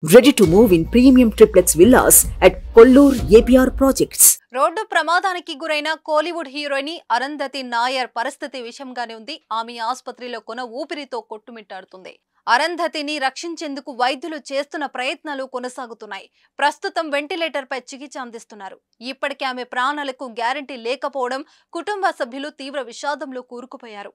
Ready to move in premium triplex villas at Kollur APR Projects. Road ప్రమాదానికి గురైన Kollywood heroine Arundhati Nair పరిస్థితి విషమంగానే ఉంది. ఆమె ఆసుపత్రిలో కొన ఊపిరితో కొట్టుమిట్టాడుతుంది. అరుంధతిని రక్షించేందుకు వైద్యులు చేస్తున్న ప్రయత్నాలు కొనసాగుతున్నాయి. ప్రస్తుతం వెంటిలేటర్ పై చికిత్స అందిస్తున్నారు. ఇప్పటికే ఆమె ప్రాణాలకు గ్యారెంటీ లేకపోవడం కుటుంబ సభ్యులు తీవ్ర విషాదంలో కూరుకుపోయారు.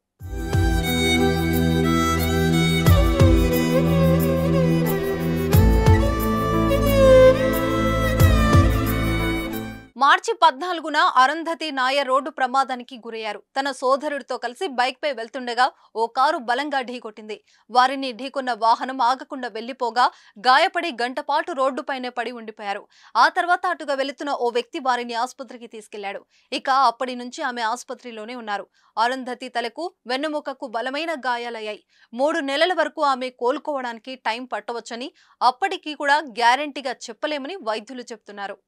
మార్చి 14న అరుంధతి నాయర్ రోడ్డు ప్రమాదానికి గురయ్యారు. తన సోదరుడితో కలిసి బైక్ పై వెళ్తుండగా ఓ కారు బలంగా ఢీకొట్టింది. వారిని ఢీకొన్న వాహనం ఆగకుండా వెళ్లిపోగా గాయపడి గంటపాటు రోడ్డుపైనే పడి ఉండిపోయారు. ఆ తర్వాత అటుగా వెళుతున్న ఓ వ్యక్తి వారిని ఆసుపత్రికి తీసుకెళ్లాడు. ఇక అప్పటి నుంచి ఆమె ఆసుపత్రిలోనే ఉన్నారు. అరుంధతి తలకు వెన్నుముకకు బలమైన గాయాలయ్యాయి. 3 నెలల వరకు ఆమె కోలుకోవడానికి టైం పట్టవచ్చని, అప్పటికీ కూడా గ్యారెంటీగా చెప్పలేమని వైద్యులు చెబుతున్నారు.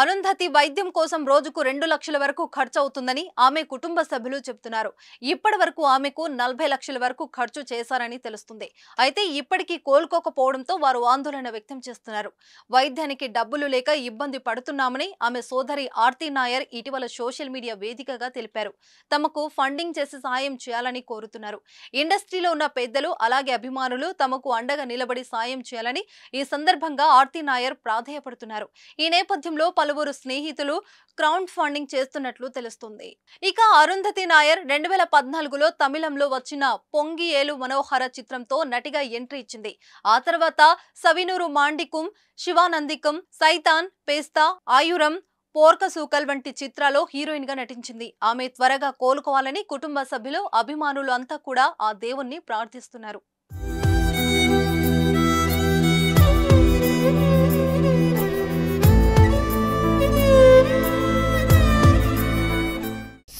అరుంధతి వైద్యం కోసం రోజుకు 2 లక్షల వరకు ఖర్చు అవుతుందని ఆమె కుటుంబ సభ్యులు చెబుతున్నారు. ఇప్పటి వరకు ఆమెకు 40 లక్షల వరకు ఖర్చు చేశారని తెలుస్తుంది. అయితే ఇప్పటికీ కోలుకోకపోవడంతో వారు ఆందోళన వ్యక్తం చేస్తున్నారు. వైద్యానికి డబ్బులు లేక ఇబ్బంది పడుతున్నామని ఆమె సోదరి ఆర్తి నాయర్ ఇటీవల సోషల్ మీడియా వేదికగా తెలిపారు. తమకు ఫండింగ్ చేసి సాయం చేయాలని కోరుతున్నారు. ఇండస్ట్రీలో ఉన్న పెద్దలు అలాగే అభిమానులు తమకు అండగా నిలబడి సాయం చేయాలని ఈ సందర్భంగా ఆర్తి నాయర్ ప్రాధేయపడుతున్నారు. ఈ నేపథ్యంలో పలువురు స్నేహితులు క్రౌడ్ ఫండింగ్ చేస్తున్నట్లు తెలుస్తుంది. ఇక అరుంధతి నాయర్ 2014లో తమిళంలో వచ్చిన పొంగి ఏలు మనోహర చిత్రంతో నటిగా ఎంట్రీ ఇచ్చింది. ఆ తర్వాత సవినూరు మాండికుం, శివానందికం, సైతాన్, పేస్తా, ఆయురం, పోర్క సూకల్ వంటి చిత్రాల్లో హీరోయిన్ గా నటించింది. ఆమె త్వరగా కోలుకోవాలని కుటుంబ సభ్యులు, అభిమానులు అంతా కూడా ఆ దేవుణ్ణి ప్రార్థిస్తున్నారు.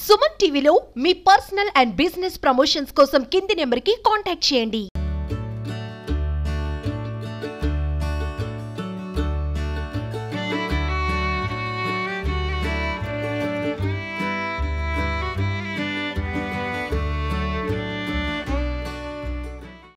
సుమన్ టీవీలో మీ పర్సనల్ అండ్ బిజినెస్ ప్రమోషన్స్ కోసం కింది నెంబర్కి కాంటాక్ట్ చేయండి.